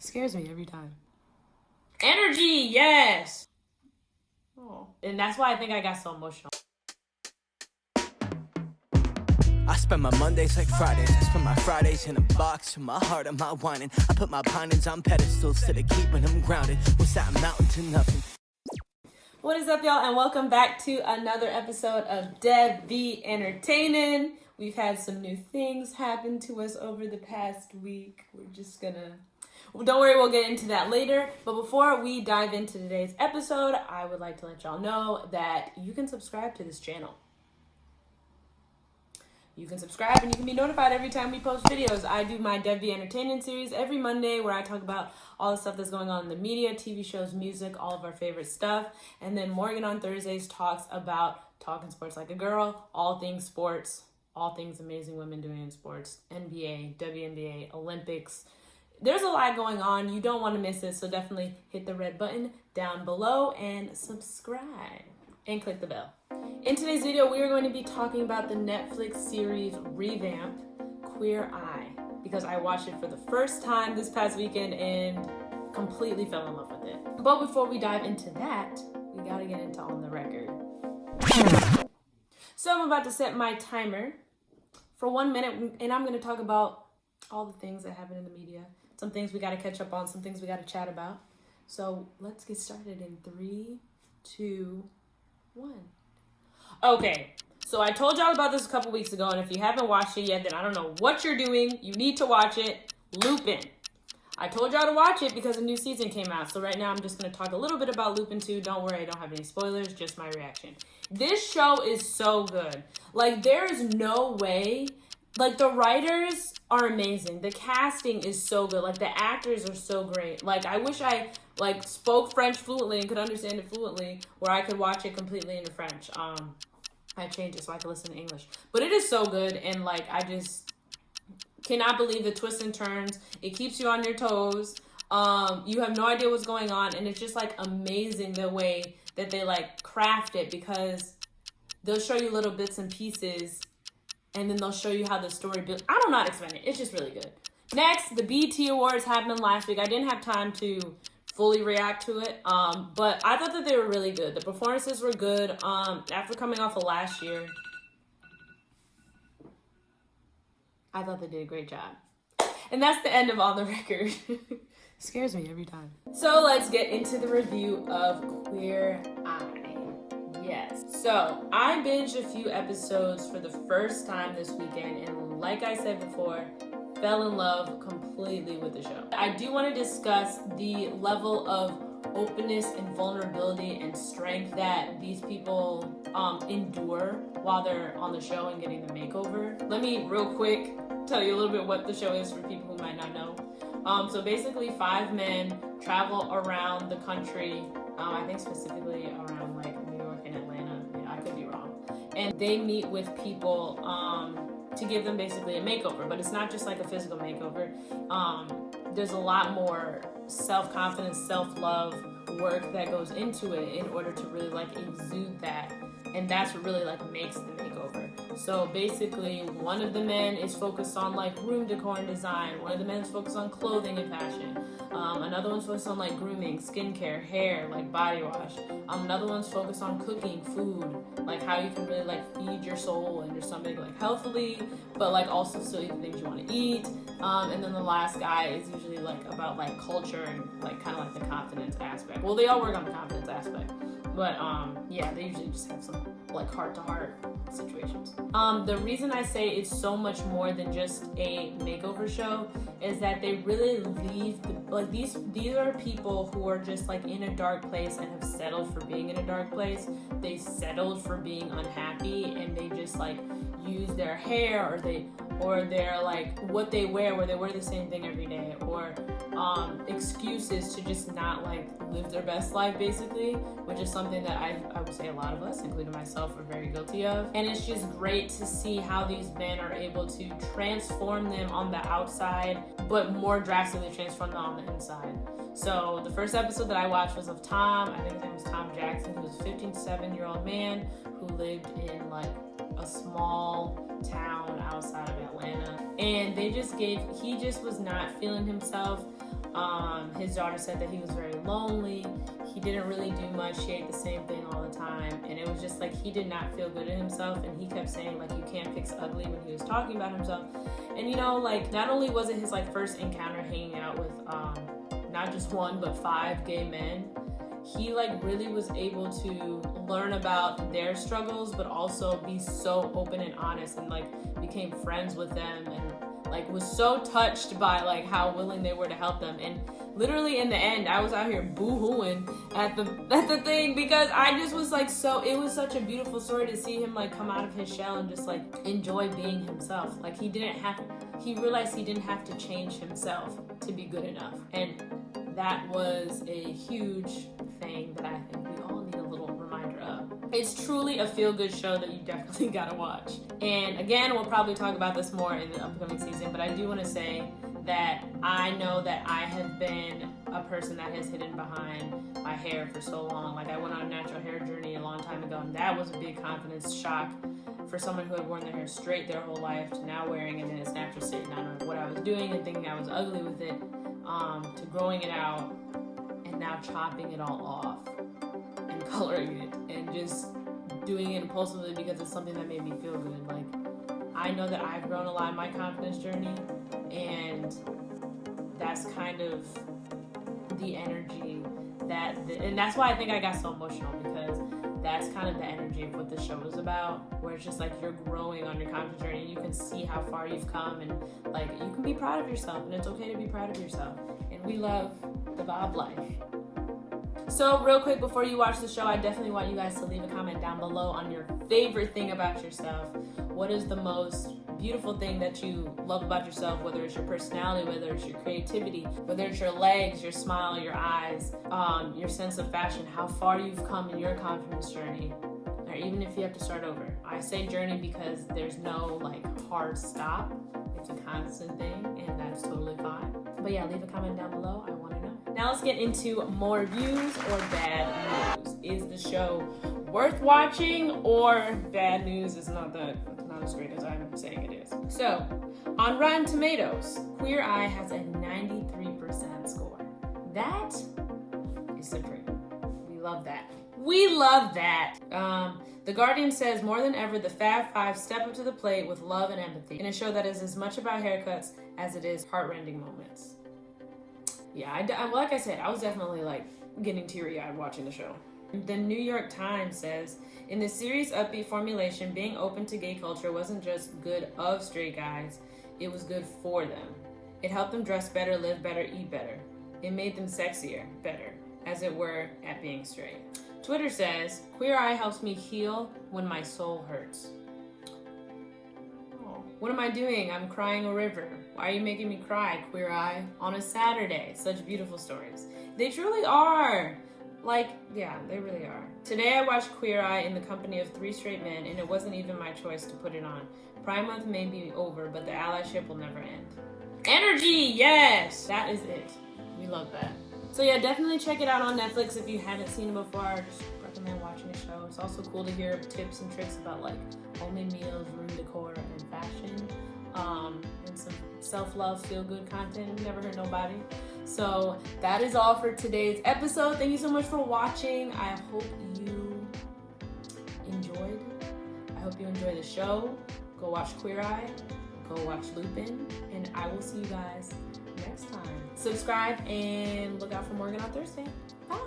Scares me every time. Energy, yes! Oh. And that's why I think I got so emotional. I spend my Mondays like Fridays. I spend my Fridays in a box. In my heart, I'm not whining. I put my pines on pedestals to keeping them grounded. What's that mountain to nothing? What is up, y'all, and welcome back to another episode of Devvbee Entertainin. We've had some new things happen to us over the past week. Don't worry, we'll get into that later. But before we dive into today's episode, I would like to let y'all know that you can subscribe to this channel. You can subscribe and you can be notified every time we post videos. I do my Devvbee Entertainin series every Monday where I talk about all the stuff that's going on in the media, TV shows, music, all of our favorite stuff. And then Morgan on Thursdays talks about talking sports like a girl, all things sports, all things amazing women doing in sports, NBA, WNBA, Olympics. There's a lot going on. You don't want to miss it, so definitely hit the red button down below and subscribe and click the bell. In today's video, we are going to be talking about the Netflix series revamp, Queer Eye, because I watched it for the first time this past weekend and completely fell in love with it. But before we dive into that, we gotta get into On the Record. So I'm about to set my timer for 1 minute, and I'm gonna talk about all the things that happen in the media, some things we gotta catch up on, some things we gotta chat about. So let's get started in 3, 2, 1. Okay, so I told y'all about this a couple weeks ago, and if you haven't watched it yet, then I don't know what you're doing. You need to watch it. Lupin. I told y'all to watch it because a new season came out. So right now I'm just going to talk a little bit about Lupin 2. Don't worry, I don't have any spoilers, just my reaction. This show is so good. Like, there is no way. Like, the writers are amazing. The casting is so good. Like, the actors are so great. Like, I wish I, spoke French fluently and could understand it fluently, where I could watch it completely into French. I changed it so I could listen to English. But it is so good, and, I just cannot believe the twists and turns. It keeps you on your toes. You have no idea what's going on, and it's just, amazing the way that they, craft it, because they'll show you little bits and pieces, and then they'll show you how the story builds. I don't know how to explain it. It's just really good. Next, the BET Awards happened last week. I didn't have time to fully react to it, but I thought that they were really good. The performances were good. After coming off of last year, I thought they did a great job. And that's the end of On the Record. Scares me every time. So let's get into the review of Queer Eye. Yes. So I binged a few episodes for the first time this weekend, and like I said before, fell in love completely with the show. I do want to discuss the level of openness and vulnerability and strength that these people endure while they're on the show and getting the makeover. Let me real quick tell you a little bit what the show is for people who might not know. So basically 5 men travel around the country, I think specifically around New York and Atlanta. Yeah, I could be wrong. And they meet with people to give them basically a makeover, but it's not just a physical makeover. There's a lot more self-confidence, self-love work that goes into it in order to really exude that, and that's what really makes the makeover. So basically, one of the men is focused on room decor and design. One of the men is focused on clothing and fashion. Another one's focused on grooming, skincare, hair, body wash. Another one's focused on cooking, food, how you can really feed your soul and your stomach healthily, but also still eat the things you want to eat. And then the last guy is usually about culture and kind of the confidence aspect. Well, they all work on the confidence aspect, but yeah, they usually just have some heart-to-heart situations. The reason I say it's so much more than just a makeover show is that they really leave these are people who are just in a dark place and have settled for being in a dark place. They settled for being unhappy, and they just use their hair or their what they wear, where they wear the same thing every day, or excuses to just not live their best life, basically, which is something that I would say a lot of us, including myself, are very guilty of. And it's just great to see how these men are able to transform them on the outside, but more drastically transform them on the inside. So the first episode that I watched was of Tom. I think his name was Tom Jackson, who was a 57-year-old man who lived in a small town outside of Atlanta, and he just was not feeling himself. His daughter said that he was very lonely. He didn't really do much. He ate the same thing all the time. And it was just like he did not feel good in himself. And he kept saying like you can't fix ugly when he was talking about himself. And you know, like not only was it his like first encounter hanging out with not just one but 5 gay men, he like really was able to learn about their struggles but also be so open and honest and like became friends with them and like was so touched by like how willing they were to help them. And literally in the end I was out here boo-hooing at the thing because I just was like, so it was such a beautiful story to see him like come out of his shell and just like enjoy being himself. Like he realized he didn't have to change himself to be good enough. And that was a huge thing that I think we all need a little reminder of. It's truly a feel-good show that you definitely gotta watch. And again, we'll probably talk about this more in the upcoming season, but I do want to say that I know that I have been a person that has hidden behind my hair for so long. Like I went on a natural hair journey a long time ago, and that was a big confidence shock for someone who had worn their hair straight their whole life to now wearing it in its natural state, not knowing what I was doing and thinking I was ugly with it, to growing it out and now chopping it all off and coloring it and just doing it impulsively because it's something that made me feel good. Like I know that I've grown a lot in my confidence journey, and that's kind of the energy and that's why I think I got so emotional, because that's kind of the energy of what the show is about, where it's just like you're growing on your confidence journey and you can see how far you've come and like you can be proud of yourself, and it's okay to be proud of yourself. And we love the Bob life. So real quick before you watch the show, I definitely want you guys to leave a comment down below on your favorite thing about yourself. What is the most beautiful thing that you love about yourself, whether it's your personality, whether it's your creativity, whether it's your legs, your smile, your eyes, your sense of fashion, how far you've come in your confidence journey, or even if you have to start over. I say journey because there's no like hard stop. It's a constant thing, and that's totally fine. But yeah, leave a comment down below. I want to know. Now let's get into more reviews or bad news. Is the show worth watching, or bad news is not as great as I'm saying it is? So, on Rotten Tomatoes, Queer Eye has a 93% score. That is supreme. We love that. We love that. The Guardian says, more than ever, the Fab Five step up to the plate with love and empathy in a show that is as much about haircuts as it is heart-rending moments. Yeah, like I said, I was definitely like getting teary-eyed watching the show. The New York Times says, in the series' upbeat formulation, being open to gay culture wasn't just good of straight guys, it was good for them. It helped them dress better, live better, eat better. It made them sexier, better, as it were, at being straight. Twitter says, Queer Eye helps me heal when my soul hurts. Oh. What am I doing? I'm crying a river. Why are you making me cry, Queer Eye? On a Saturday. Such beautiful stories. They truly are. Like, yeah, they really are. Today I watched Queer Eye in the company of 3 straight men, and it wasn't even my choice to put it on. Pride Month may be over, but the allyship will never end. Energy, yes! That is it. We love that. So yeah, definitely check it out on Netflix if you haven't seen it before. I just recommend watching the show. It's also cool to hear tips and tricks about like homemade meals, room decor, and fashion. And some self-love, feel-good content. Never hurt nobody. So that is all for today's episode. Thank you so much for watching. I hope you enjoyed. I hope you enjoy the show. Go watch Queer Eye. Go watch Lupin. And I will see you guys next time. Subscribe and look out for Morgan on Thursday. Bye.